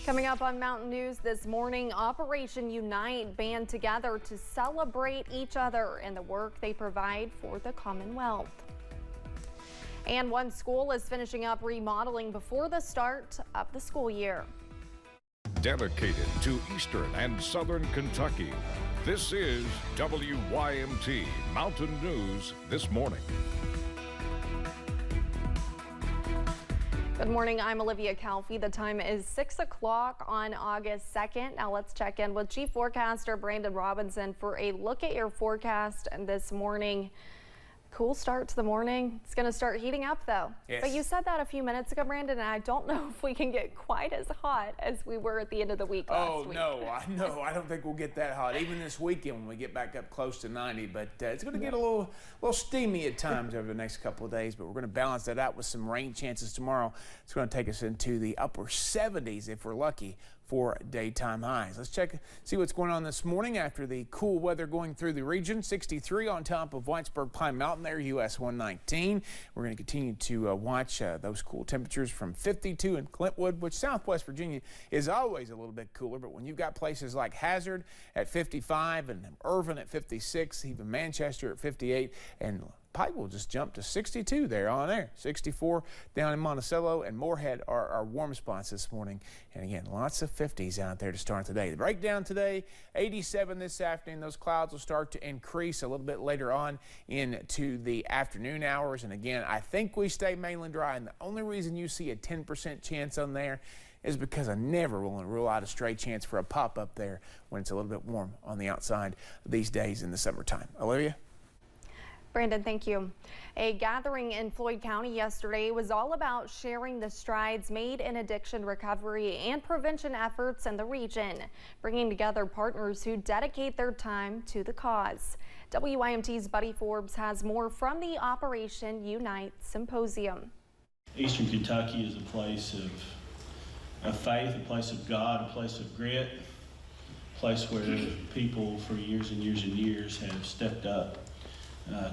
Coming up on Mountain News this morning, Operation Unite band together to celebrate each other and the work they provide for the Commonwealth. And one school is finishing up remodeling before the start of the school year. Dedicated to Eastern and Southern Kentucky, this is WYMT Mountain News this morning. Good morning, I'm Olivia Calfee. The time is 6 o'clock on August 2nd. Now let's check in with Chief Forecaster Brandon Robinson for a look at your forecast this morning. Cool start to the morning. It's going to start heating up though. Yes. But you said that a few minutes ago, Brandon, and I don't know if we can get quite as hot as we were at the end of the week last week. Oh, no, I don't think we'll get that hot. Even this weekend when we get back up close to 90, but it's going to get a little steamy at times over the next couple of days, but we're going to balance that out with some rain chances tomorrow. It's going to take us into the upper 70s if we're lucky for daytime highs. Let's see what's going on this morning after the cool weather going through the region. 63 on top of Whitesburg Pine Mountain there, US 119. We're going to continue to watch those cool temperatures from 52 in Clintwood, which Southwest Virginia is always a little bit cooler, but when you've got places like Hazard at 55 and Irvin at 56, even Manchester at 58, and Pike will just jump to 62 there on there. 64 down in Monticello, and Moorhead are our warm spots this morning. And again, lots of 50s out there to start the day. The breakdown today, 87 this afternoon. Those clouds will start to increase a little bit later on into the afternoon hours. And again, I think we stay mainly dry. And the only reason you see a 10% chance on there is because I never will rule out a stray chance for a pop up there when it's a little bit warm on the outside these days in the summertime. Olivia? Brandon, thank you. A gathering in Floyd County yesterday was all about sharing the strides made in addiction recovery and prevention efforts in the region, bringing together partners who dedicate their time to the cause. WYMT's Buddy Forbes has more from the Operation Unite Symposium. Eastern Kentucky is a place of faith, a place of God, a place of grit, a place where people for years and years and years have stepped up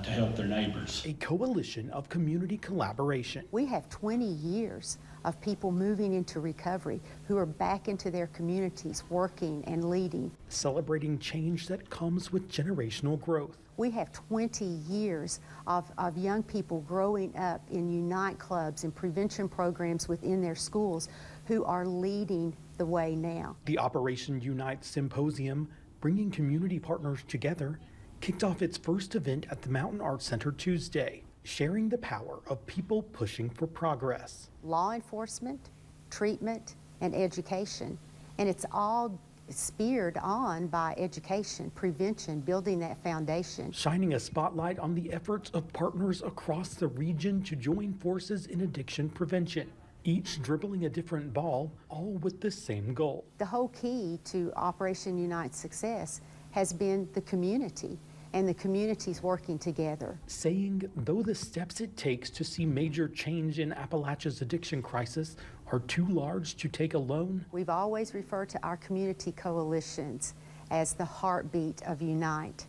to help their neighbors. A coalition of community collaboration. We have 20 years of people moving into recovery who are back into their communities working and leading. Celebrating change that comes with generational growth. We have 20 years of young people growing up in Unite clubs and prevention programs within their schools who are leading the way now. The Operation Unite Symposium, bringing community partners together, kicked off its first event at the Mountain Arts Center Tuesday, sharing the power of people pushing for progress. Law enforcement, treatment, and education. And it's all speared on by education, prevention, building that foundation. Shining a spotlight on the efforts of partners across the region to join forces in addiction prevention, each dribbling a different ball, all with the same goal. The whole key to Operation Unite success has been the community and the communities working together. Saying though the steps it takes to see major change in Appalachia's addiction crisis are too large to take alone. We've always referred to our community coalitions as the heartbeat of Unite.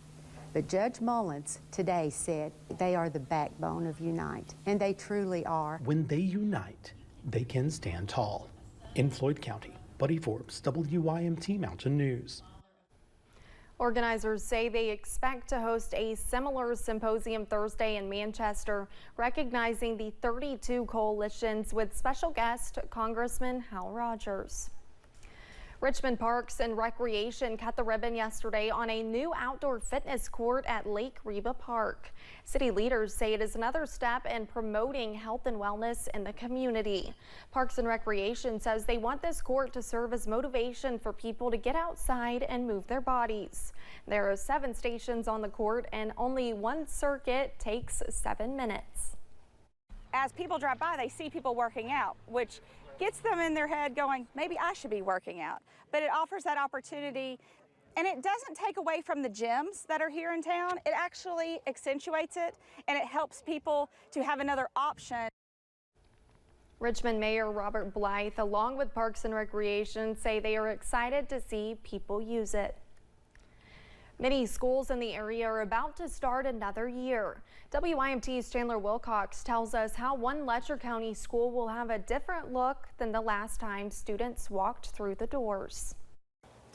But Judge Mullins today said they are the backbone of Unite, and they truly are. When they unite, they can stand tall. In Floyd County, Buddy Forbes, WYMT Mountain News. Organizers say they expect to host a similar symposium Thursday in Manchester, recognizing the 32 coalitions with special guest Congressman Hal Rogers. Richmond Parks and Recreation cut the ribbon yesterday on a new outdoor fitness court at Lake Reba Park. City leaders say it is another step in promoting health and wellness in the community. Parks and Recreation says they want this court to serve as motivation for people to get outside and move their bodies. There are 7 stations on the court and only one circuit takes 7 minutes. As people drive by, they see people working out, which gets them in their head going, maybe I should be working out. But it offers that opportunity, and it doesn't take away from the gyms that are here in town. It actually accentuates it, and it helps people to have another option. Richmond Mayor Robert Blythe, along with Parks and Recreation, say they are excited to see people use it. Many schools in the area are about to start another year. WYMT's Chandler Wilcox tells us how one Letcher County school will have a different look than the last time students walked through the doors.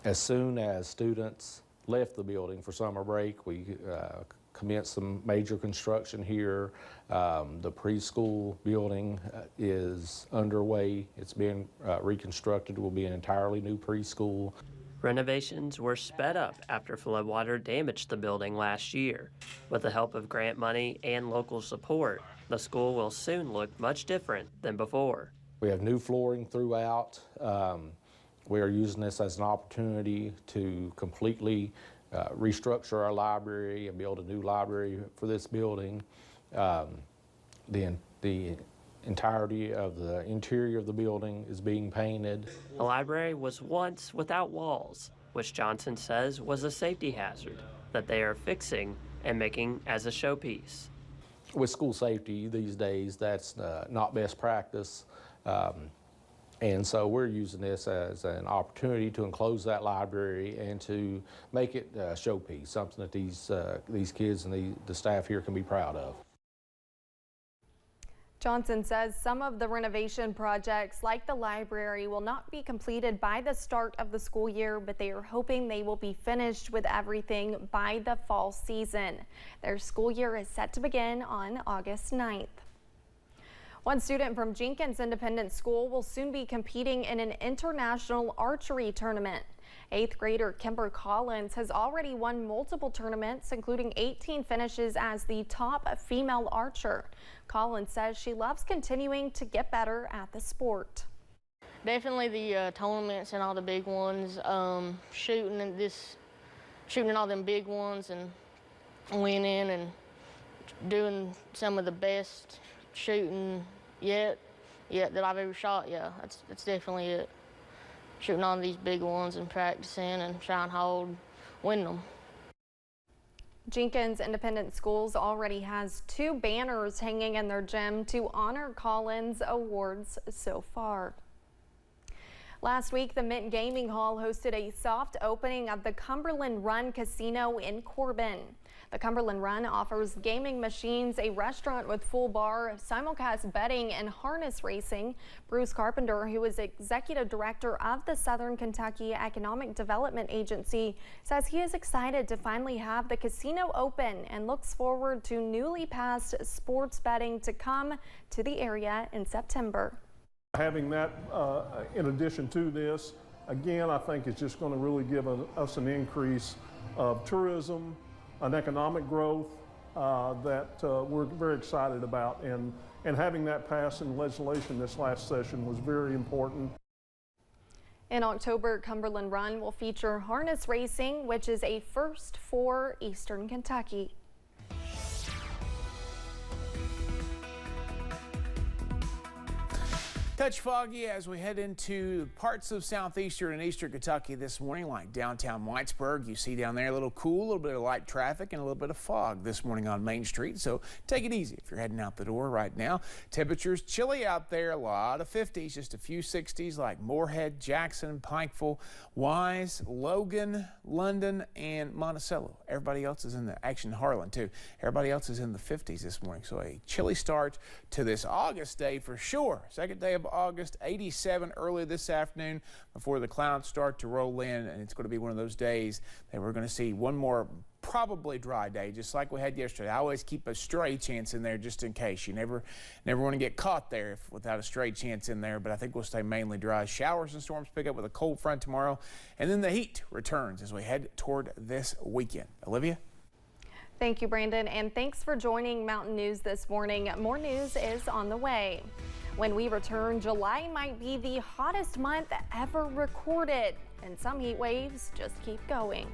As soon as students left the building for summer break, we commenced some major construction here. The preschool building is underway. It's being reconstructed. It will be an entirely new preschool. Renovations were sped up after floodwater damaged the building last year. With the help of grant money and local support, the school will soon look much different than before. We have new flooring throughout. We are using this as an opportunity to completely restructure our library and build a new library for this building. The entirety of the interior of the building is being painted. The library was once without walls, which Johnson says was a safety hazard that they are fixing and making as a showpiece. With school safety these days, that's not best practice. And so we're using this as an opportunity to enclose that library and to make it a showpiece, something that these kids and the staff here can be proud of. Johnson says some of the renovation projects, like the library, will not be completed by the start of the school year, but they are hoping they will be finished with everything by the fall season. Their school year is set to begin on August 9th. One student from Jenkins Independent School will soon be competing in an international archery tournament. 8th grader Kimber Collins has already won multiple tournaments, including 18 finishes as the top female archer. Collins says she loves continuing to get better at the sport. Definitely the tournaments and all the big ones, shooting in all them big ones and winning and doing some of the best shooting yet that I've ever shot. Yeah, that's definitely it. Shooting on these big ones and practicing and trying hard, win them. Jenkins Independent Schools already has 2 banners hanging in their gym to honor Collins' awards so far. Last week, the Mint Gaming Hall hosted a soft opening of the Cumberland Run Casino in Corbin. The Cumberland Run offers gaming machines, a restaurant with full bar, simulcast betting, and harness racing. Bruce Carpenter, who is executive director of the Southern Kentucky Economic Development Agency, says he is excited to finally have the casino open and looks forward to newly passed sports betting to come to the area in September. Having that in addition to this, again, I think it's just going to really give us an increase of tourism, an economic growth that we're very excited about. And having that pass in legislation this last session was very important. In October, Cumberland Run will feature harness racing, which is a first for Eastern Kentucky. Touch foggy as we head into parts of southeastern and eastern Kentucky this morning, like downtown Whitesburg. You see down there a little cool, a little bit of light traffic and a little bit of fog this morning on Main Street. So take it easy if you're heading out the door right now. Temperatures chilly out there, a lot of 50s, just a few 60s like Moorhead, Jackson, Pikeville, Wise, Logan, London, and Monticello. Everybody else is in the action. Harlan too. Everybody else is in the 50s this morning. So a chilly start to this August day for sure. Second day of August, 87 early this afternoon before the clouds start to roll in, and it's going to be one of those days that we're going to see one more probably dry day, just like we had yesterday. I always keep a stray chance in there just in case. You never want to get caught there without a stray chance in there, but I think we'll stay mainly dry. Showers and storms pick up with a cold front tomorrow, and then the heat returns as we head toward this weekend. Olivia? Thank you, Brandon, and thanks for joining Mountain News this morning. More news is on the way. When we return, July might be the hottest month ever recorded, and some heat waves just keep going.